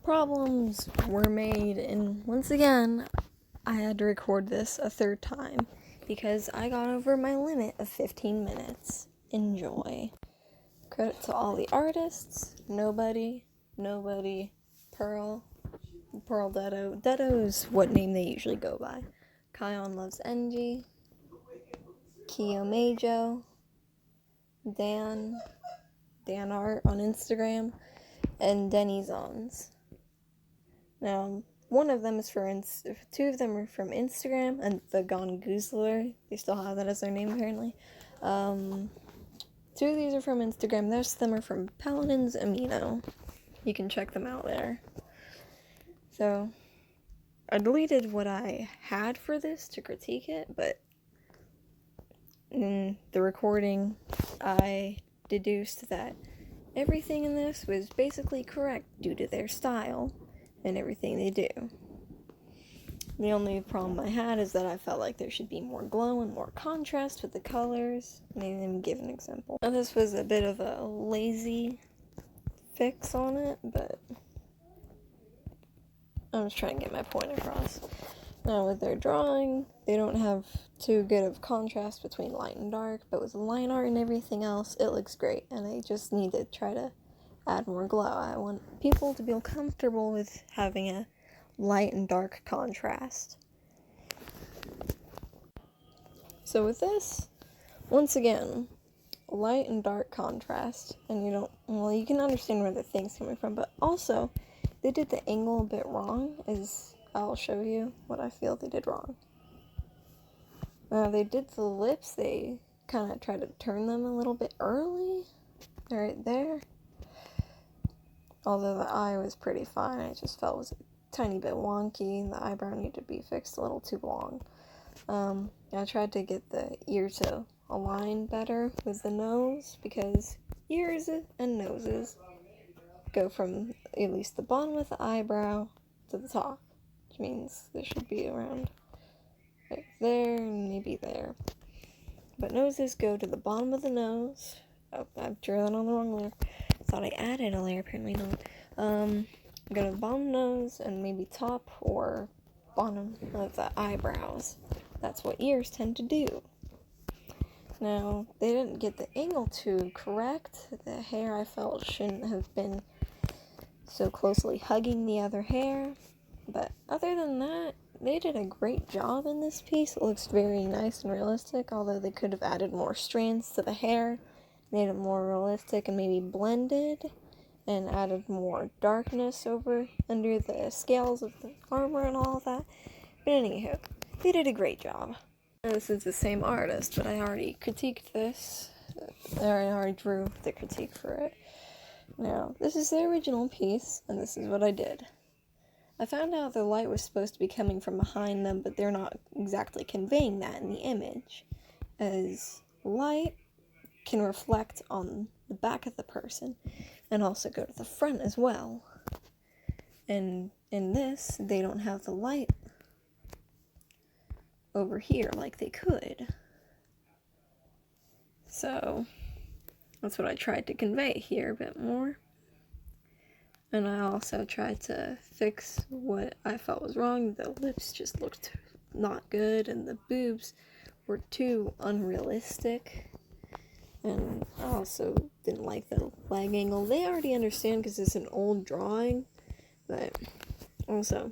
problems were made, and once again, I had to record this a third time because I got over my limit of 15 minutes. Enjoy. Credit to all the artists, Knowbody, Pearl Dedo. Dedo is what name they usually go by. Kion loves enji, Kiyomajo, Danart on Instagram, and Denizonz. Now, one of them is two of them are from Instagram, and the gongoozler, they still have that as their name apparently. Two of these are from Instagram, the rest of them are from Paladins, Amino. You can check them out there. So, I deleted what I had for this to critique it, but in the recording, I deduced that everything in this was basically correct due to their style and everything they do. The only problem I had is that I felt like there should be more glow and more contrast with the colors. Maybe let me give an example. Now, this was a bit of a lazy fix on it, but I'm just trying to get my point across. Now, with their drawing, they don't have too good of contrast between light and dark, but with line art and everything else, it looks great, and I just need to try to add more glow. I want people to feel comfortable with having a light and dark contrast. So with this, once again, light and dark contrast, and you can understand where the thing's coming from, but also, they did the angle a bit wrong, as I'll show you what I feel they did wrong. They did the lips, they kind of tried to turn them a little bit early, right there. Although the eye was pretty fine, I just felt it was a tiny bit wonky, the eyebrow needed to be fixed a little too long. I tried to get the ear to align better with the nose, because ears and noses go from at least the bottom of the eyebrow to the top, which means there should be around right there and maybe there. But noses go to the bottom of the nose. Oh, I drew that on the wrong layer. Thought I added a layer, apparently not. Go to the bottom nose and maybe top or bottom of the eyebrows. That's what ears tend to do. Now, they didn't get the angle too correct. The hair, I felt, shouldn't have been so closely hugging the other hair. But other than that, they did a great job in this piece. It looks very nice and realistic, although they could have added more strands to the hair, made it more realistic and maybe blended, and added more darkness under the scales of the armor and all of that. But anywho, they did a great job. Now, this is the same artist, but I already critiqued this. I already drew the critique for it. Now, this is the original piece, and this is what I did. I found out the light was supposed to be coming from behind them, but they're not exactly conveying that in the image, as light can reflect on the back of the person, and also go to the front as well. And in this, they don't have the light over here like they could. So, that's what I tried to convey here a bit more. And I also tried to fix what I felt was wrong. The lips just looked not good, and the boobs were too unrealistic. And I also didn't like the leg angle. They already understand because it's an old drawing, but also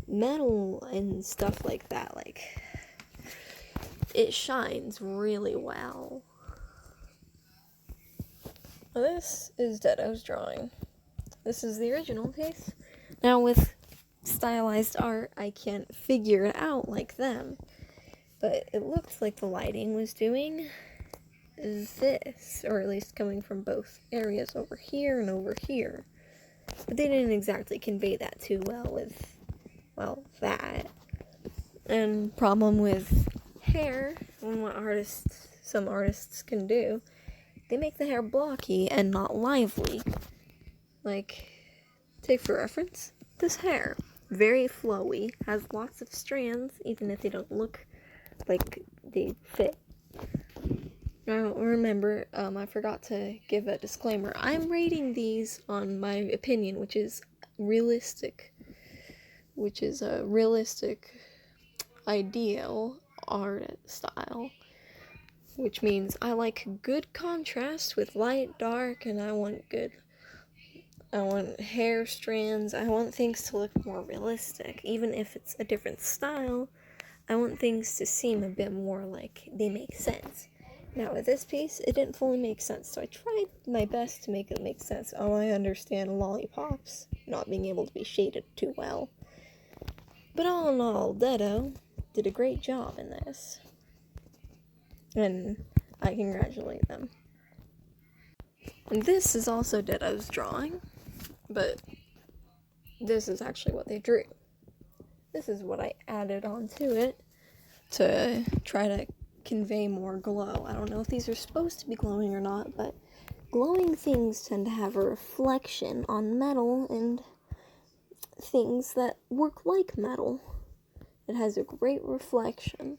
metal and stuff like that, like, it shines really well. Now, this is Dedo's drawing. This is the original piece. Now, with stylized art, I can't figure it out like them, but it looked like the lighting was doing this, or at least coming from both areas over here and over here. But they didn't exactly convey that too well with, that. And problem with hair, and what some artists can do, they make the hair blocky and not lively. Like, take for reference, this hair. Very flowy, has lots of strands, even if they don't look like they fit. Now, remember, I forgot to give a disclaimer. I'm rating these on my opinion, which is realistic, which is a realistic ideal art style, which means I like good contrast with light, dark, and I want hair strands. I want things to look more realistic. Even if it's a different style, I want things to seem a bit more like they make sense. Now, with this piece, it didn't fully make sense, so I tried my best to make it make sense. Oh, I understand lollipops not being able to be shaded too well. But all in all, Dedo did a great job in this. And I congratulate them. And this is also Dedo's drawing, but this is actually what they drew. This is what I added onto it to try to convey more glow. I don't know if these are supposed to be glowing or not, but glowing things tend to have a reflection on metal and things that work like metal. It has a great reflection,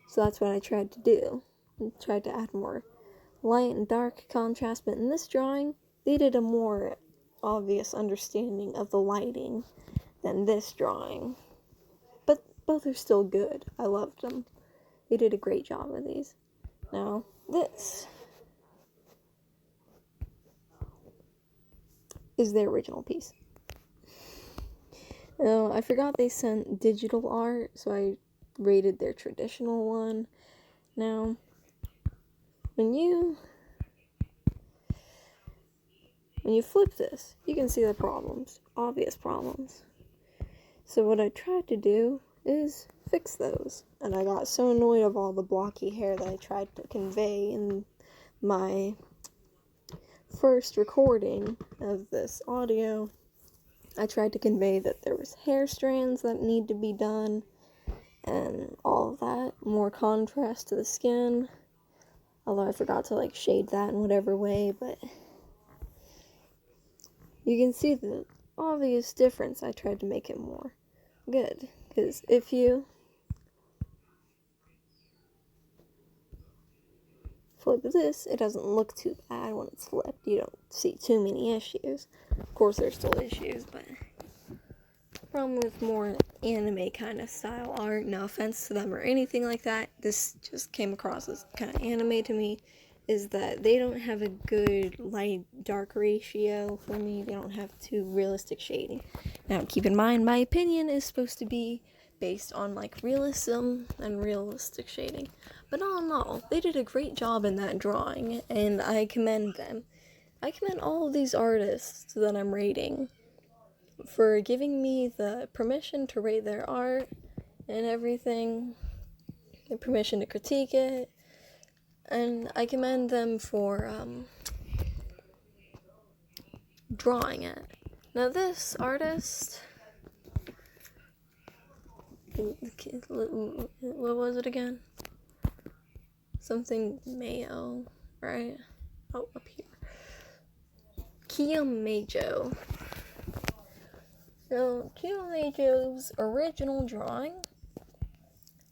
so that's what I tried to do. I tried to add more light and dark contrast, but in this drawing, they did a more obvious understanding of the lighting than this drawing. But both are still good. I loved them. They did a great job with these. Now, this is their original piece. Now, I forgot they sent digital art, so I rated their traditional one. Now, when you flip this, you can see the problems, obvious problems. So what I tried to do is fix those, and I got so annoyed of all the blocky hair that I tried to convey in my first recording of this audio. I tried to convey that there was hair strands that need to be done and all of that, more contrast to the skin, although I forgot to shade that in whatever way, but you can see the obvious difference. I tried to make it more good, because if you flip this, it doesn't look too bad when it's flipped. You don't see too many issues. Of course, there's still issues, but the problem with more anime kind of style art, no offense to them or anything like that, this just came across as kind of anime to me, is that they don't have a good light-dark ratio for me. They don't have too realistic shading. Now, keep in mind, my opinion is supposed to be based on realism and realistic shading. But all in all, they did a great job in that drawing, and I commend them. I commend all of these artists that I'm rating for giving me the permission to rate their art and everything, the permission to critique it, and I commend them for drawing it. Now this artist, what was it again? Something Mayo, right? Oh, up here. Kiyomajo. So, Kiyomajo's original drawing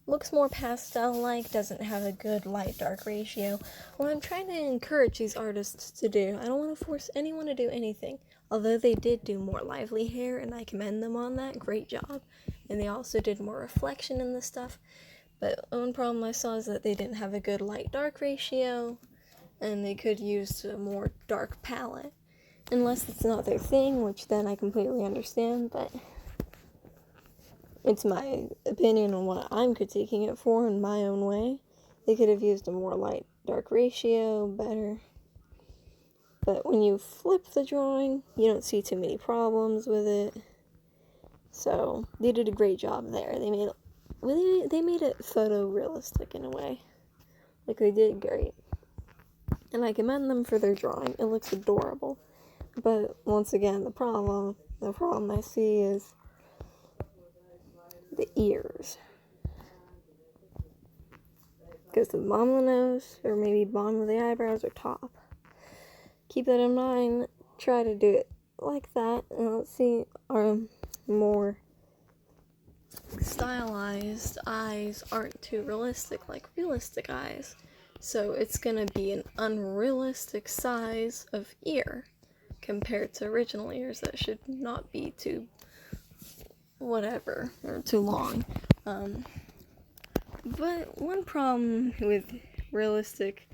looks more pastel-like, doesn't have a good light-dark ratio. What I'm trying to encourage these artists to do, I don't want to force anyone to do anything, although they did do more lively hair, and I commend them on that, great job. And they also did more reflection in the stuff. But one problem I saw is that they didn't have a good light-dark ratio, and they could use a more dark palette. Unless it's not their thing, which then I completely understand, but it's my opinion on what I'm critiquing it for in my own way. They could have used a more light-dark ratio, better. But when you flip the drawing, you don't see too many problems with it. So, they did a great job there. They made it photorealistic in a way. They did great. And I commend them for their drawing. It looks adorable. But once again, the problem I see is the ears. Because the bottom of the nose, or maybe bottom of the eyebrows, or top. Keep that in mind. Try to do it like that. And let's see, our more stylized eyes aren't too realistic, like realistic eyes. So it's gonna be an unrealistic size of ear compared to original ears that should not be too whatever or too long. But one problem with realistic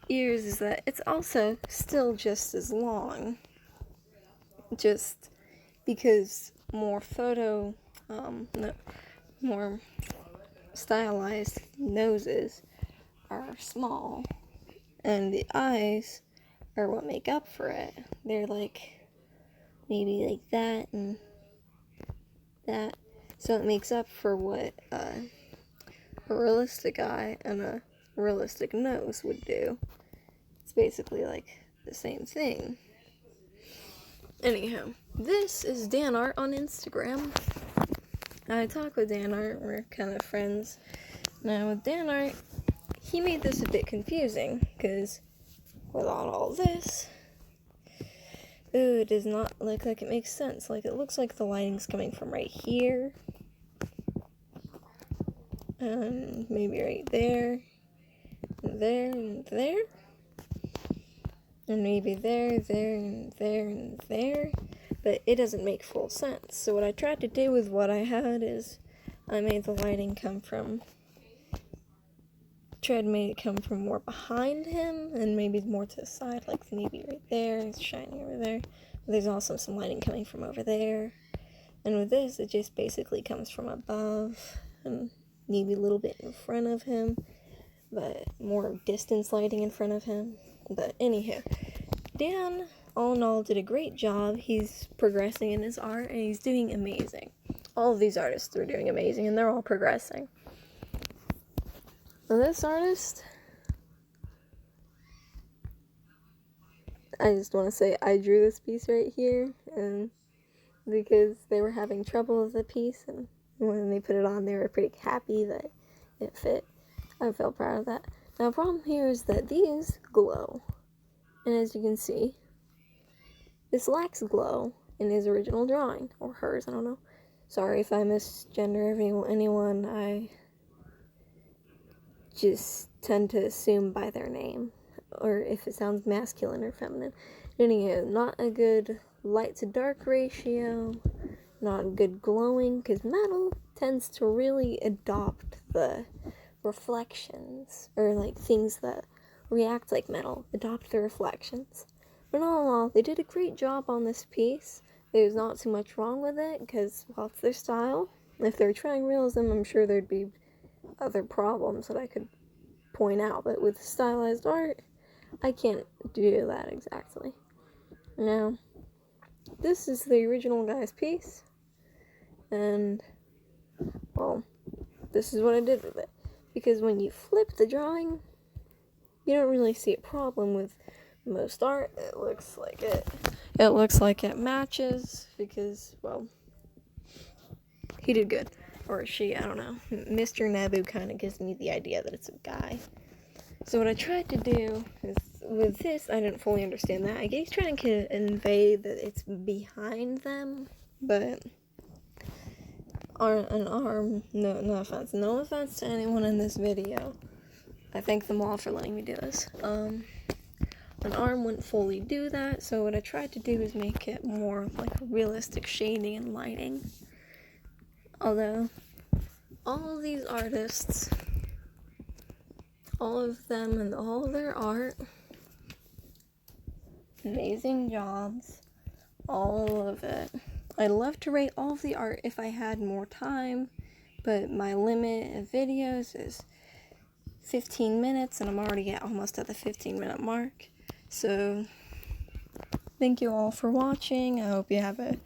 ears is that it's also still just as long, just because more more stylized noses are small, and the eyes are what make up for it. They're like maybe like that and that, so it makes up for what a realistic eye and a realistic nose would do. It's basically like the same thing. Anyhow, this is Danart on Instagram. I talk with Danart, we're kind of friends. Now with Danart, he made this a bit confusing, because without all this, it does not look like it makes sense. Like, it looks like the lighting's coming from right here, and maybe right there, and there, and there, and maybe there, and there, and there, but it doesn't make full sense. So what I tried to do with what I had is, I made the lighting tried to make it come from more behind him, and maybe more to the side, like maybe right there, it's shining over there. There's also some lighting coming from over there. And with this, it just basically comes from above, and maybe a little bit in front of him, but more distance lighting in front of him. But anyhow, Dan, all in all, did a great job. He's progressing in his art, and he's doing amazing. All of these artists are doing amazing, and they're all progressing. This artist, I just want to say I drew this piece right here, and because they were having trouble with the piece, and when they put it on, they were pretty happy that it fit. I felt proud of that. Now, the problem here is that these glow, and as you can see, this lacks glow in his original drawing, or hers, I don't know. Sorry if I misgender anyone, I just tend to assume by their name, or if it sounds masculine or feminine. Anyhow, not a good light to dark ratio, not good glowing, because metal tends to really adopt the reflections, or like things that react like metal, adopt the reflections. But all in all, they did a great job on this piece. There's not too much wrong with it, because, well, it's their style. If they're trying realism, I'm sure there'd be other problems that I could point out, but with stylized art, I can't do that exactly. Now, this is the original guy's piece, and, well, this is what I did with it. Because when you flip the drawing, you don't really see a problem with most art. It looks like it matches, because, well, he did good. Or she, I don't know. Mr. Nebu kind of gives me the idea that it's a guy. So what I tried to do is, with this, I didn't fully understand that. I guess trying to convey that it's behind them, but an arm, no offense to anyone in this video. I thank them all for letting me do this. An arm wouldn't fully do that, so what I tried to do is make it more like realistic shading and lighting. Although, all of these artists, all of them and all of their art, amazing jobs, all of it. I'd love to rate all of the art if I had more time, but my limit of videos is 15 minutes, and I'm already almost at the 15-minute mark. So, thank you all for watching. I hope you have a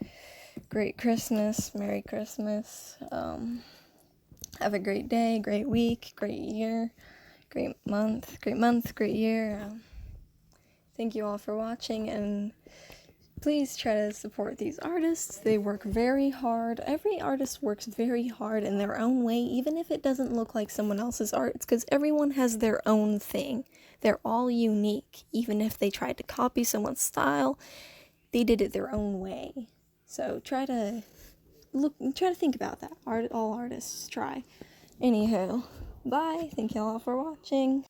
great Christmas, Merry Christmas. Have a great day, great week, great year, great month, great year. Thank you all for watching, and please try to support these artists. They work very hard. Every artist works very hard in their own way, even if it doesn't look like someone else's art. It's because everyone has their own thing. They're all unique. Even if they tried to copy someone's style, they did it their own way. So try to think about that. All artists try. Anyhow, bye. Thank you all for watching.